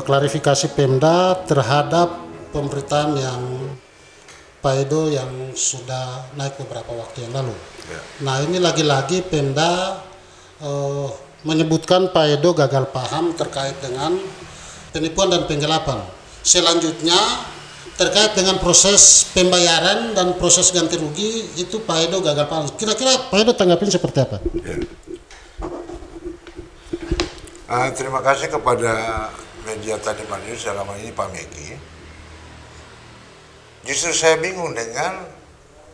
klarifikasi Pemda terhadap pemberitaan yang Pak Edo yang sudah naik beberapa waktu yang lalu. Ya. Nah ini lagi-lagi Pemda menyebutkan Pak Edo gagal paham terkait dengan penipuan dan penggelapan. Selanjutnya terkait dengan proses pembayaran dan proses ganti rugi itu Pak Edo gagal paham. Kira-kira Pak Edo tanggapin seperti apa? Ya. Terima kasih kepada media tadi News dalam hal ini Pak Meki. Justru saya bingung dengan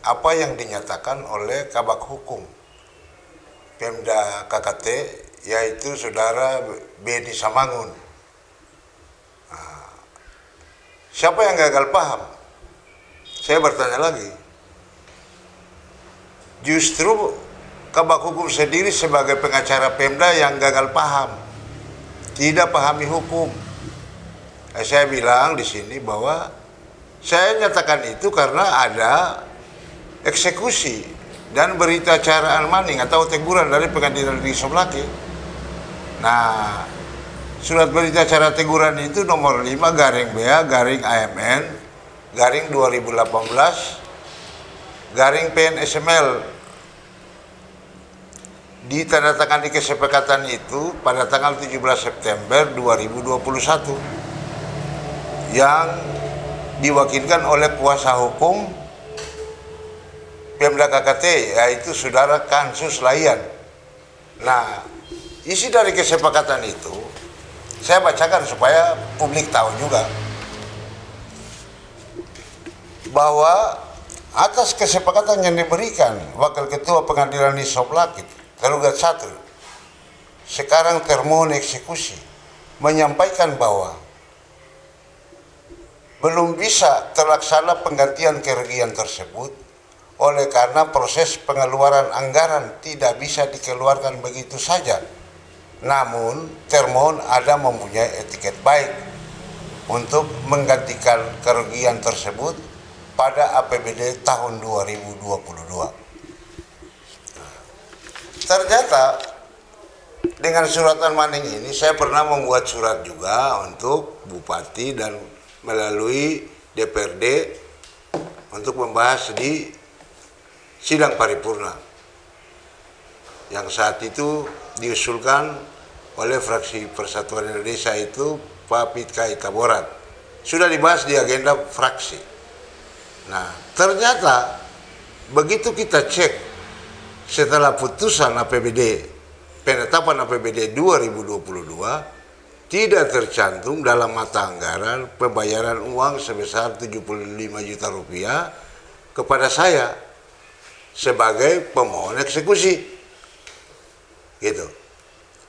apa yang dinyatakan oleh Kabak Hukum Pemda KKT, yaitu Saudara Beni Samangun. Siapa yang gagal paham? Saya bertanya lagi. Justru Kabak Hukum sendiri sebagai pengacara Pemda yang gagal paham, tidak pahami hukum. Saya bilang di sini bahwa saya nyatakan itu karena ada eksekusi dan berita acara maning atau teguran dari Pengadilan Negeri Soblaki. Nah, surat berita acara teguran itu nomor 5 garing BA garing AMN garing 2018 garing PNSML ditandatangani kesepakatan itu pada tanggal 17 September 2021 yang diwakilkan oleh kuasa hukum Pemda KKT, yaitu Saudara Kansus Layan. Nah, isi dari kesepakatan itu saya bacakan supaya publik tahu juga bahwa atas kesepakatan yang diberikan Wakil Ketua Pengadilan Negeri Soblaki Tergugat 1 sekarang termohon eksekusi menyampaikan bahwa belum bisa terlaksana penggantian kerugian tersebut oleh karena proses pengeluaran anggaran tidak bisa dikeluarkan begitu saja. Namun termohon ada mempunyai etiket baik untuk menggantikan kerugian tersebut pada APBD tahun 2022. Ternyata dengan suratan maning ini saya pernah membuat surat juga untuk Bupati dan melalui DPRD untuk membahas di sidang paripurna yang saat itu diusulkan oleh fraksi Persatuan Indonesia itu Pak Pitka Itaborat. Sudah dibahas di agenda fraksi. Nah, ternyata begitu kita cek setelah putusan APBD, penetapan APBD 2022, tidak tercantum dalam mata anggaran pembayaran uang sebesar 75 juta rupiah kepada saya sebagai pemohon eksekusi. Gitu.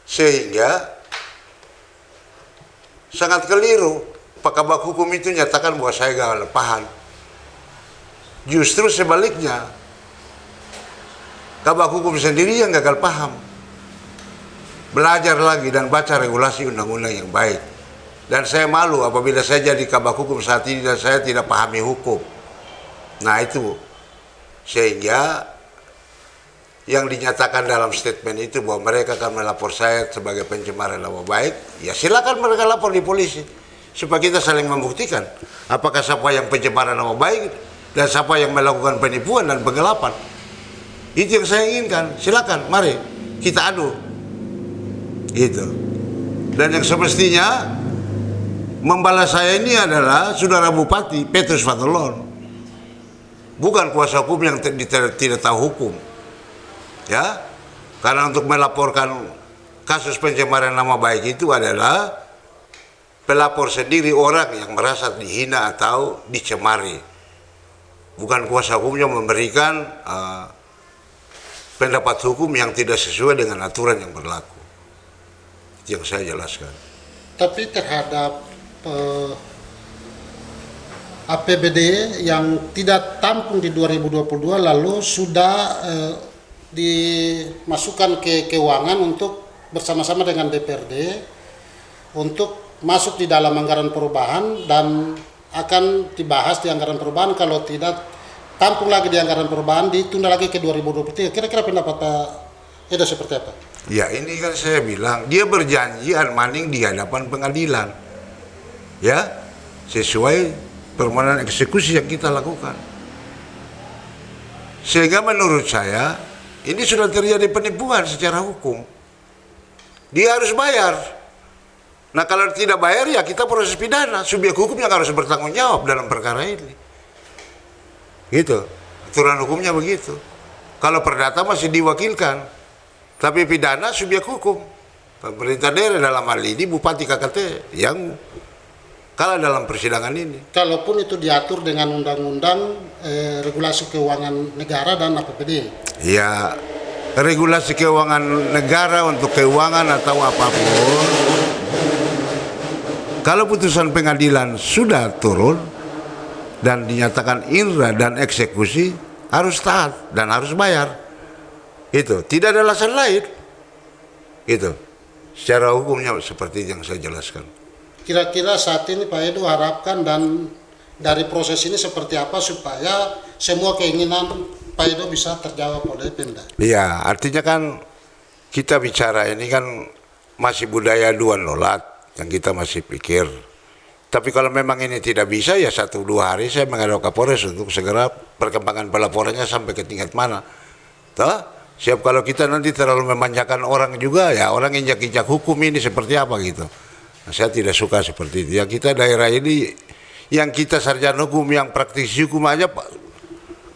Sehingga sangat keliru Pak Kabak Hukum itu nyatakan bahwa saya gagal paham. Justru sebaliknya, Kabak Hukum sendiri yang gagal paham. Belajar lagi dan baca regulasi undang-undang yang baik. Dan saya malu apabila saya jadi Kabak Hukum saat ini dan saya tidak pahami hukum. Nah itu, sehingga yang dinyatakan dalam statement itu bahwa mereka akan melapor saya sebagai pencemaran nama baik, ya silakan mereka lapor di polisi supaya kita saling membuktikan apakah siapa yang pencemaran nama baik dan siapa yang melakukan penipuan dan penggelapan. Itu yang saya inginkan. Silakan, mari kita adu. Gitu. Dan yang semestinya membalas saya ini adalah Saudara Bupati Petrus Fatulon, bukan kuasa hukum yang tidak tahu hukum. Ya, karena untuk melaporkan kasus pencemaran nama baik itu adalah pelapor sendiri orang yang merasa dihina atau dicemari, bukan kuasa hukumnya memberikan pendapat hukum yang tidak sesuai dengan aturan yang berlaku. Itu yang saya jelaskan. Tapi terhadap APBD yang tidak tampung di 2022 lalu sudah dimasukkan ke keuangan untuk bersama-sama dengan DPRD untuk masuk di dalam anggaran perubahan dan akan dibahas di anggaran perubahan. Kalau tidak tampung lagi di anggaran perubahan ditunda lagi ke 2023. Kira-kira pendapat Pak Edo seperti apa? Ya ini kan saya bilang dia berjanji maning di hadapan pengadilan. ya, sesuai permohonan eksekusi yang kita lakukan. Sehingga menurut saya ini sudah terjadi penipuan secara hukum. Dia harus bayar. Nah kalau tidak bayar ya kita proses pidana. Subjek hukum yang harus bertanggung jawab dalam perkara ini. Gitu. Aturan hukumnya begitu. Kalau perdata masih diwakilkan. Tapi pidana subjek hukum. Pemerintah daerah dalam hal ini Bupati KKT yang kalah dalam persidangan ini. Kalaupun itu diatur dengan undang-undang regulasi keuangan negara dan APBD. Ya, regulasi keuangan negara untuk keuangan atau apapun. Kalau putusan pengadilan sudah turun dan dinyatakan inkrah dan eksekusi, harus taat dan harus bayar. Itu tidak ada alasan lain. Itu secara hukumnya seperti yang saya jelaskan. Kira-kira saat ini Pak Edo harapkan dan dari proses ini seperti apa supaya semua keinginan Pak Edo bisa terjawab oleh Pemda? Iya, artinya kan kita bicara ini kan masih budaya dua nolat yang kita masih pikir. Tapi kalau memang ini tidak bisa ya 1-2 hari saya menghadap Kapolres untuk segera perkembangan pelaporannya sampai ke tingkat mana. Toh? Siap kalau kita nanti terlalu memanjakan orang juga ya orang injak-injak hukum ini seperti apa gitu. Nah, saya tidak suka seperti itu. Ya kita daerah ini yang kita sarjana hukum yang praktisi hukum aja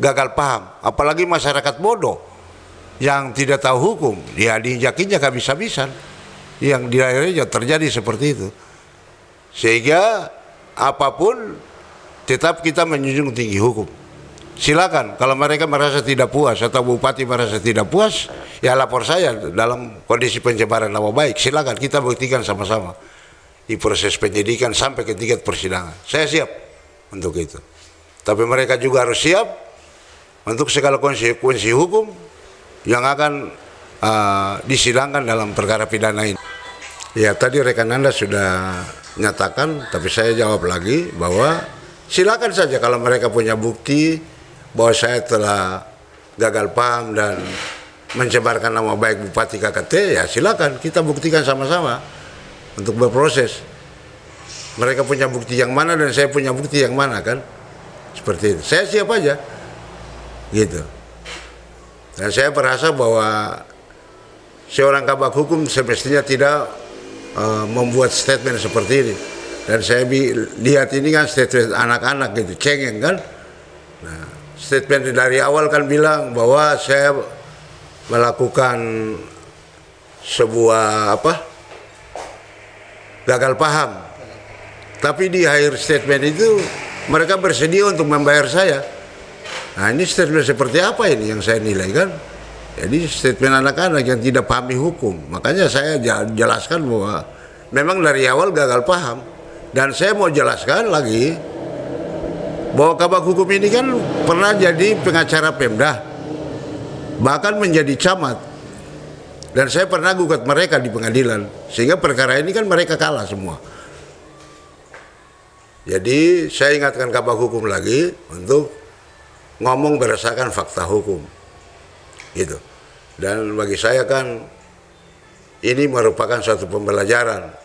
gagal paham. Apalagi masyarakat bodoh yang tidak tahu hukum. Ya diinjak-injak habis-habisan. Yang di daerahnya terjadi seperti itu. Sehingga apapun tetap kita menjunjung tinggi hukum. Silakan kalau mereka merasa tidak puas atau bupati merasa tidak puas, ya lapor saya dalam kondisi pencemaran nama baik. Silakan kita buktikan sama-sama di proses penyidikan sampai ke tingkat persidangan. Saya siap untuk itu. Tapi mereka juga harus siap untuk segala konsekuensi hukum yang akan disidangkan dalam perkara pidana ini. Ya tadi rekan Anda sudah nyatakan, tapi saya jawab lagi bahwa silakan saja kalau mereka punya bukti bahwa saya telah gagal paham dan mencemarkan nama baik Bupati KKT, ya silakan kita buktikan sama-sama untuk berproses. Mereka punya bukti yang mana dan saya punya bukti yang mana kan, seperti itu. Saya siap aja, gitu. Dan saya merasa bahwa seorang kabak hukum semestinya tidak membuat statement seperti ini. Dan saya lihat ini kan statement anak-anak gitu, cengeng kan. Nah, statement dari awal kan bilang bahwa saya melakukan sebuah gagal paham. Tapi di akhir statement itu mereka bersedia untuk membayar saya. Nah ini statement seperti apa ini yang saya nilai kan? Jadi statement anak-anak yang tidak pahami hukum. Makanya saya jelaskan bahwa memang dari awal gagal paham. Dan saya mau jelaskan lagi bahwa kabak hukum ini kan pernah jadi pengacara Pemda, bahkan menjadi camat. Dan saya pernah gugat mereka di pengadilan, sehingga perkara ini kan mereka kalah semua. Jadi saya ingatkan kabak hukum lagi untuk ngomong berdasarkan fakta hukum, gitu. Dan bagi saya kan ini merupakan suatu pembelajaran.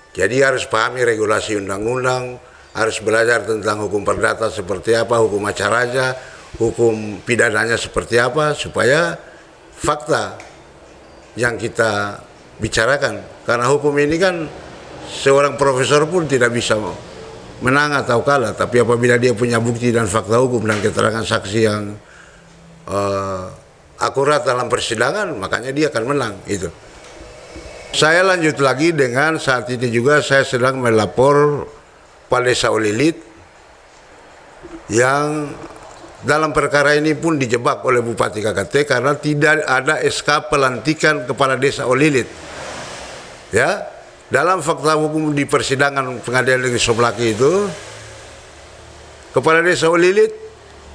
Jadi harus pahami regulasi undang-undang, harus belajar tentang hukum perdata seperti apa, hukum acaranya, hukum pidananya seperti apa, supaya fakta yang kita bicarakan. Karena hukum ini kan seorang profesor pun tidak bisa menang atau kalah, tapi apabila dia punya bukti dan fakta hukum dan keterangan saksi yang akurat dalam persidangan, makanya dia akan menang. Itu. Saya lanjut lagi dengan saat ini juga saya sedang melapor Kepala Desa Olilit yang dalam perkara ini pun dijebak oleh Bupati KKT karena tidak ada SK pelantikan Kepala Desa Olilit. Ya, dalam fakta hukum di persidangan Pengadilan Negeri Soblaki itu, Kepala Desa Olilit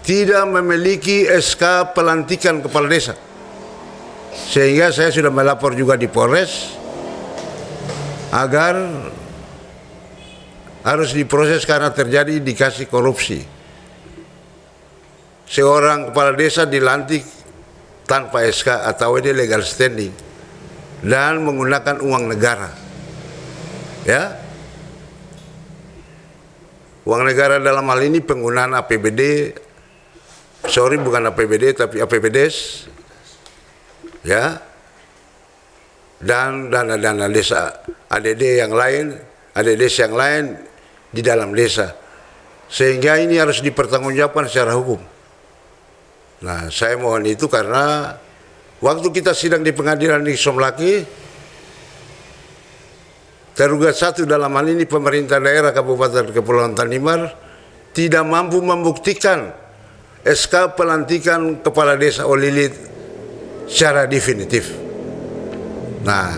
tidak memiliki SK pelantikan Kepala Desa. Sehingga saya sudah melapor juga di Polres agar harus diproses karena terjadi indikasi korupsi. Seorang kepala desa dilantik tanpa SK atau ini legal standing dan menggunakan uang negara. Ya. Uang negara dalam hal ini penggunaan APBD, sorry bukan APBD tapi APBDes, ya, dan dana-dana desa, ADD yang lain, ADDes yang lain di dalam desa. Sehingga ini harus dipertanggungjawabkan secara hukum. Nah, saya mohon itu karena waktu kita sidang di pengadilan di Somlaki, tergugat satu dalam hal ini pemerintah daerah Kabupaten Kepulauan Tanimbar tidak mampu membuktikan SK pelantikan kepala desa Olilit secara definitif. Nah,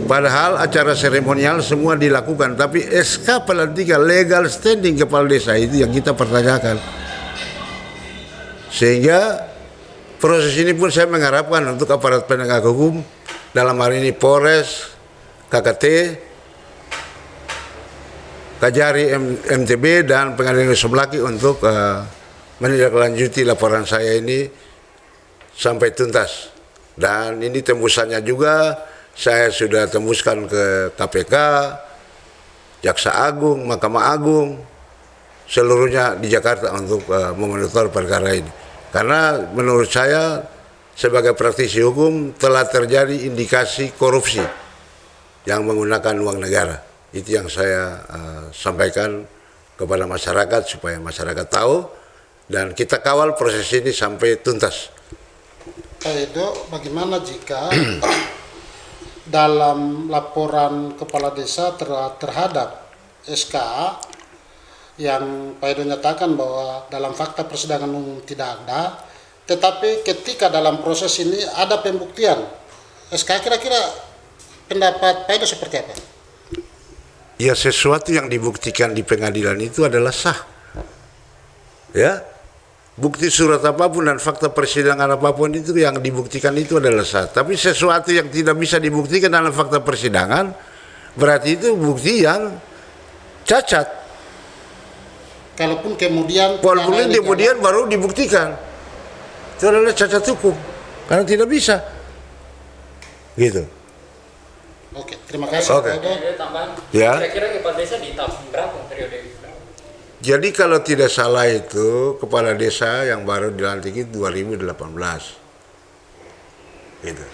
padahal acara seremonial semua dilakukan, tapi SK pelantikan legal standing kepala desa itu yang kita pertanyakan. Sehingga proses ini pun saya mengharapkan untuk aparat penegak hukum, dalam hal ini Polres, KKT, Kajari MTB dan Pengadilan Somlaki untuk menindaklanjuti laporan saya ini sampai tuntas. Dan ini tembusannya juga saya sudah tembuskan ke KPK, Jaksa Agung, Mahkamah Agung, seluruhnya di Jakarta untuk memonitor perkara ini. Karena menurut saya sebagai praktisi hukum telah terjadi indikasi korupsi yang menggunakan uang negara. Itu yang saya sampaikan kepada masyarakat supaya masyarakat tahu dan kita kawal proses ini sampai tuntas. Pak Edo, bagaimana jika dalam laporan kepala desa terhadap SKA yang Pak Edo nyatakan bahwa dalam fakta persidangan umum tidak ada, tetapi ketika dalam proses ini ada pembuktian SKA, kira-kira pendapat Pak Edo seperti apa? Ya, sesuatu yang dibuktikan di pengadilan itu adalah sah. Ya, bukti surat apapun dan fakta persidangan apapun itu yang dibuktikan itu adalah sah. Tapi sesuatu yang tidak bisa dibuktikan dalam fakta persidangan berarti itu bukti yang cacat. Kalaupun kemudian baru dibuktikan, itu adalah cacat hukum karena tidak bisa. Gitu. Oke, terima kasih. Oke. Ya. Kira-kira kepala desa di tahun berapa periode? Jadi kalau tidak salah itu kepala desa yang baru dilantik itu 2018. Gitu.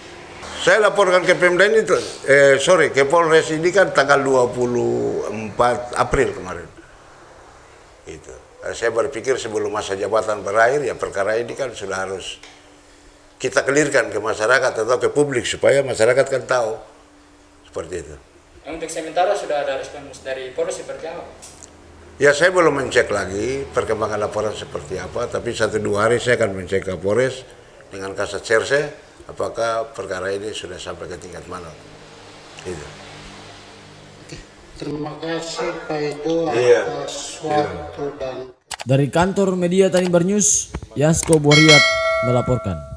Saya laporkan ke Pemda ini ke Polres ini kan tanggal 24 April kemarin. Gitu. Saya berpikir sebelum masa jabatan berakhir ya perkara ini kan sudah harus kita clearkan ke masyarakat atau ke publik supaya masyarakat kan tahu. Seperti itu. Untuk sementara sudah ada respon dari Polres seperti apa? Ya, saya belum mencek lagi perkembangan laporan seperti apa, tapi 1-2 hari saya akan mencek ke Polres dengan Kasat Serse apakah perkara ini sudah sampai ke tingkat mana. Gitu. Terima kasih Pak Edo atas waktu dan dari kantor media Tanimbar News, Yasko Boriat melaporkan.